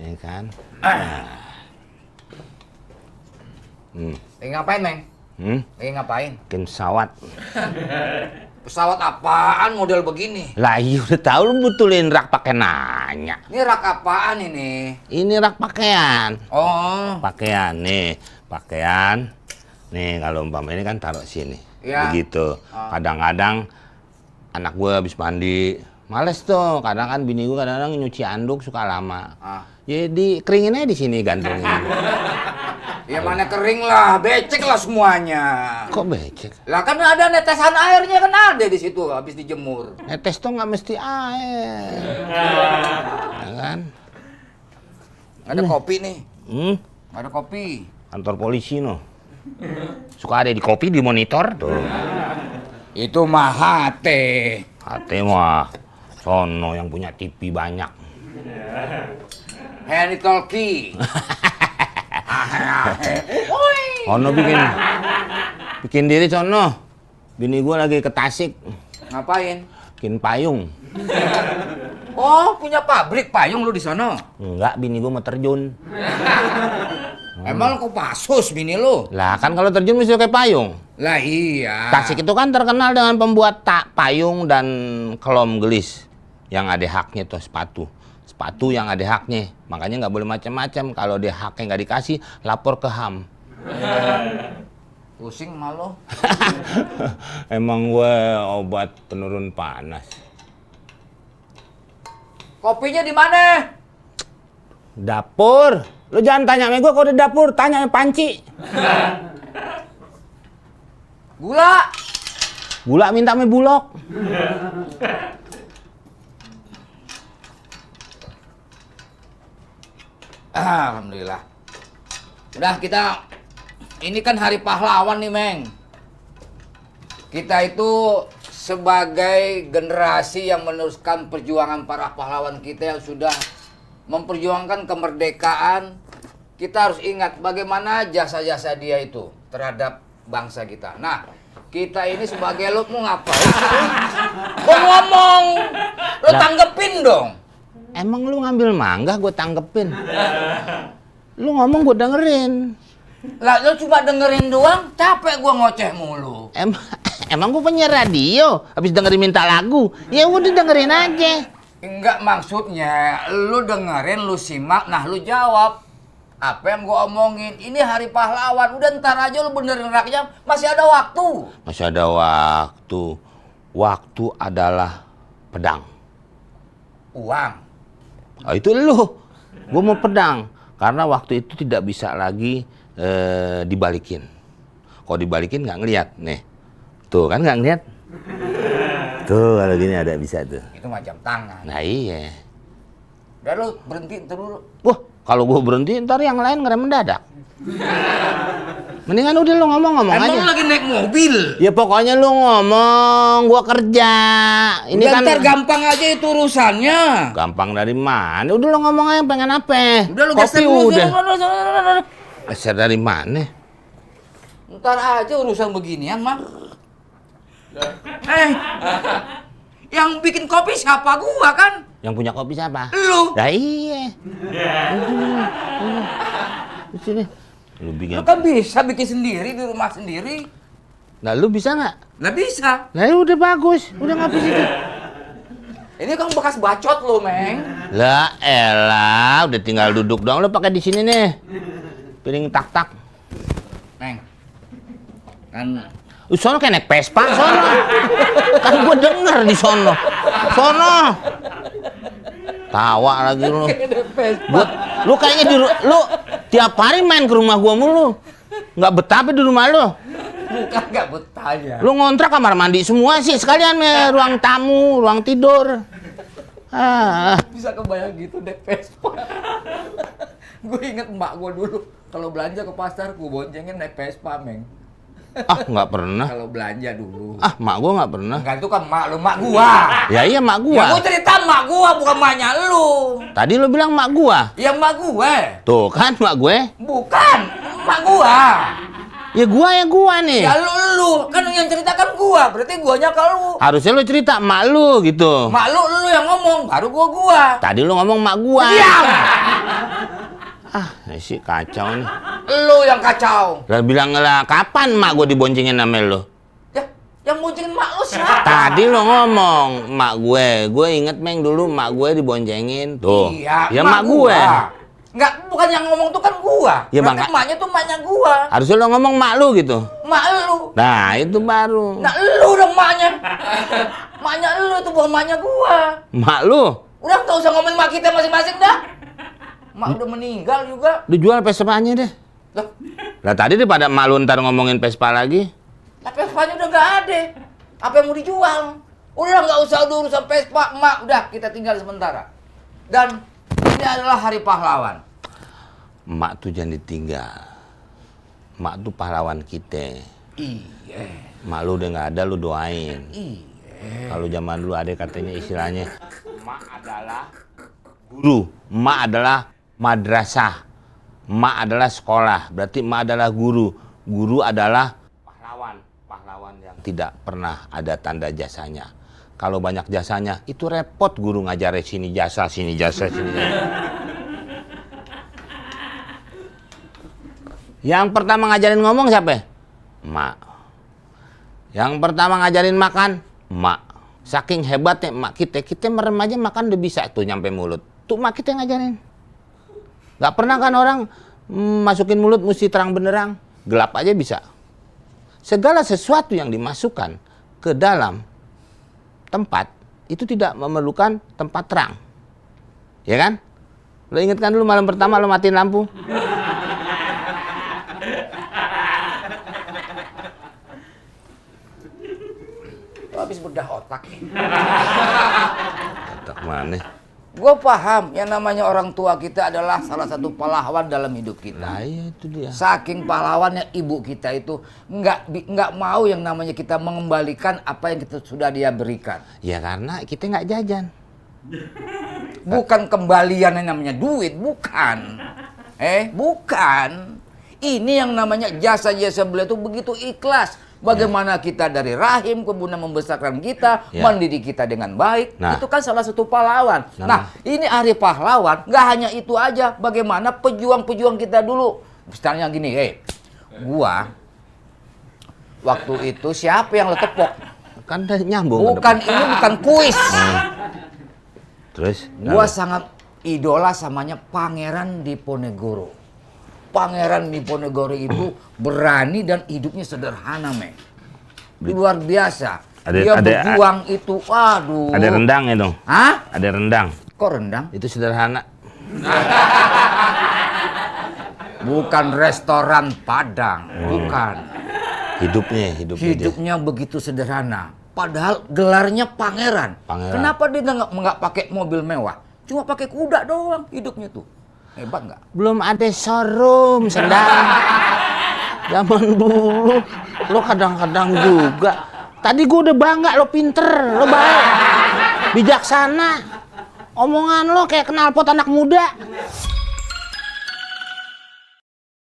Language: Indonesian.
Ya kan? Lagi ngapain, Meng? Lagi ngapain? Bikin pesawat. Pesawat apaan model begini? Lah iya udah tahu lu betulin rak pakai nanya. Ini rak apaan ini? Ini rak pakaian. Oh. Pakaian nih, pakaian. Nih kalau umpama ini kan taruh sini. Ya. Begitu. Kadang-kadang anak gue habis mandi, males tuh. Kadang kan bini gue kadang-kadang nyuci anduk suka lama. Jadi keringin aja di sini gantungin. Ya mana kering lah, becek lah semuanya. Kok becek? Lah kan ada netesan airnya kan ada di situ habis dijemur. Netes tuh nggak mesti air. Ya kan? Ada kopi nih. Ada kopi. Kantor polisi no. Suka ada di kopi di monitor tuh. Itu mah HT. HT mah sono yang punya TV banyak. Henry Tolki. Sono bikin diri sono. Bini gua lagi ke Tasik. Ngapain? Bikin payung. Oh, punya pabrik payung lu di sono? Enggak, bini gua mau terjun. Emang lu Kopassus bini lu? Lah kan kalau terjun mesti pakai payung. Lah iya. Tasik itu kan terkenal dengan pembuat payung dan kelom gelis yang ada haknya tuh sepatu yang ada haknya, makanya nggak boleh macam-macam. Kalau dia haknya nggak dikasih, lapor ke HAM. Pusing malu. Emang gue obat penurun panas. Kopinya di mana? Dapur. Lu jangan tanya sama gue kalau di dapur, tanya sama panci. Gula minta sama Bulog. Alhamdulillah. Udah ini kan hari pahlawan nih, Meng. Kita itu sebagai generasi yang meneruskan perjuangan para pahlawan kita yang sudah memperjuangkan kemerdekaan, kita harus ingat bagaimana jasa-jasa dia itu terhadap bangsa kita. Nah, kita ini sebagai lu mau ngapain? Gua ngomong, lu tanggepin dong. Emang lu ngambil mangga gue tanggepin? Lu ngomong gue dengerin. Lah lu cuma dengerin doang, capek gua ngoceh mulu. Emang gue penyiar radio, habis dengerin minta lagu, ya udah dengerin aja. Enggak, maksudnya lu dengerin, lu simak, nah lu jawab. Apa yang gua omongin, ini hari pahlawan, udah ntar aja lu benerin rakyat, masih ada waktu. Masih ada waktu. Waktu adalah pedang. Uang. Oh, itu lu. Gue mau pedang. Karena waktu itu tidak bisa lagi dibalikin. Kalau dibalikin nggak ngeliat. Nih. Tuh kan nggak ngeliat. Tuh kalau gini ada bisa tuh. Itu macam tangan. Nah iya. Udah lu berhenti ntar dulu. Wah, kalau gue berhenti ntar yang lain ngerem mendadak. Mendingan udah lu ngomong-ngomong aja. Emang lagi naik mobil? Ya pokoknya lu ngomong, gua kerja. Ini udah kan ntar gampang aja itu urusannya. Gampang dari mana? Udah lu ngomong aja pengen apa? Udah lu kopi geser dulu. udah. Geser dari mana? Ntar aja urusan beginian, mah. Yang bikin kopi siapa? Gua kan? Yang punya kopi siapa? Lu. Lah iya. Di sini. Lu bikin. Lu kan bisa bikin sendiri di rumah sendiri. Nah, lu bisa nggak? Nggak bisa. Nah, udah bagus. Udah ngapis itu. Ini kan bekas bacot lu, Meng. Lah elah, udah tinggal duduk doang. Lu pakai di sini nih. Piring tak-tak. Meng. Kan Sono kayak naik Vespa, sono. Kan gue denger di sono. Sono. Tawa lagi lu. Lu kayaknya lu tiap hari main ke rumah gua mulu. Nggak betah apa di rumah lu? Bukan nggak betah ya. Lu ngontrak kamar mandi semua sih, sekalian ruang tamu, ruang tidur. Bisa kebayang gitu naik Vespa. Gue inget emak gue dulu kalau belanja ke pasar gue boncengin naik Vespa, Meng. Nggak pernah. Kalau belanja dulu. Mak gua nggak pernah. Enggak, itu kan mak lu, mak gua. Ya iya mak gua. Ya gua cerita mak gua, bukan maknya lu. Tadi lu bilang mak gua. Ya mak gue. Tuh kan mak gue. Bukan, mak gua. Ya gua nih. Ya lu kan yang ceritakan gua, berarti guanya ke lu. Harusnya lu cerita mak lu gitu. Mak lu yang ngomong, baru gua. Tadi lu ngomong mak gua. Diam. sih kacau nih. Lu yang kacau. Lah bilang lah kapan mak gue diboncengin sama lo? Ya, yang boncengin mak lu siapa? Tadi lo ngomong mak gue inget Meng dulu mak gue diboncengin tuh. Iya, Ya mak gue. Enggak, bukan yang ngomong tuh kan gua. Ya, Berarti emaknya tuh emaknya gua. Harusnya lo ngomong mak lu gitu. Mak lu. Nah itu baru. Nah lu dong emaknya. Emaknya lu tuh bukan emaknya gua. Mak lu. Udah nggak usah ngomongin mak kita masing-masing dah. Mak udah meninggal juga. Dijual Vespanya deh. Loh, Lah tadi daripada mak lu ntar ngomongin Vespa lagi. tapi Vespanya udah nggak ada. Apa yang mau dijual? Udah nggak usah urusan Vespa, emak. Udah kita tinggal sementara. Dan ini adalah hari pahlawan. Mak tuh jangan ditinggal. Mak tuh pahlawan kita. Iya. Mak lu udah nggak ada, lu doain. Iya. Kalau zaman dulu ada katanya istilahnya, mak adalah guru, mak adalah madrasah, mak adalah sekolah. Berarti mak adalah guru, guru adalah pahlawan, pahlawan yang tidak pernah ada tanda jasanya. Kalau banyak jasanya, itu repot guru ngajarin sini jasa, sini jasa, sini jasa. Yang pertama ngajarin ngomong siapa? Mak. Yang pertama ngajarin makan, mak. Saking hebatnya mak kita merem aja makan udah bisa tuh nyampe mulut. Tuh mak kita ngajarin. Gak pernah kan orang masukin mulut mesti terang benderang, gelap aja bisa. Segala sesuatu yang dimasukkan ke dalam tempat itu tidak memerlukan tempat terang. Ya kan? Lo inget kan dulu malam pertama lo matiin lampu? Habis bedah otak. Otak mana? Gue paham yang namanya orang tua kita adalah salah satu pahlawan dalam hidup kita. Nah iya itu dia. Saking pahlawannya ibu kita itu nggak mau yang namanya kita mengembalikan apa yang kita sudah dia berikan. Ya karena kita nggak jajan. Bukan kembalian yang namanya duit, bukan. Bukan. Ini yang namanya jasa-jasa beliau itu begitu ikhlas. Bagaimana kita dari rahim kemudian membesarkan kita, mendidik kita dengan baik. Itu kan salah satu pahlawan. Nah, ini hari pahlawan, nggak hanya itu aja. Bagaimana pejuang-pejuang kita dulu. Misalnya gini, gua waktu itu siapa yang lo tepok? Kan udah nyambung. Bukan, ini bukan kuis. Terus? Gua sangat idola samanya Pangeran Diponegoro. Pangeran Diponegoro itu berani dan hidupnya sederhana, Meng. Luar biasa. Dia berjuang itu, aduh. Ada rendang ya dong? Hah? Ada rendang. Kok rendang? Itu sederhana. Bukan restoran Padang, bukan. Hidupnya Begitu sederhana. Padahal gelarnya pangeran. Kenapa dia nggak pakai mobil mewah? Cuma pakai kuda doang hidupnya tuh. Hebat nggak? Belum ada showroom sedang. Zaman dulu lo kadang-kadang juga. Tadi gue udah bangga lo pinter, lo baik, bijaksana. Omongan lo kayak knalpot anak muda.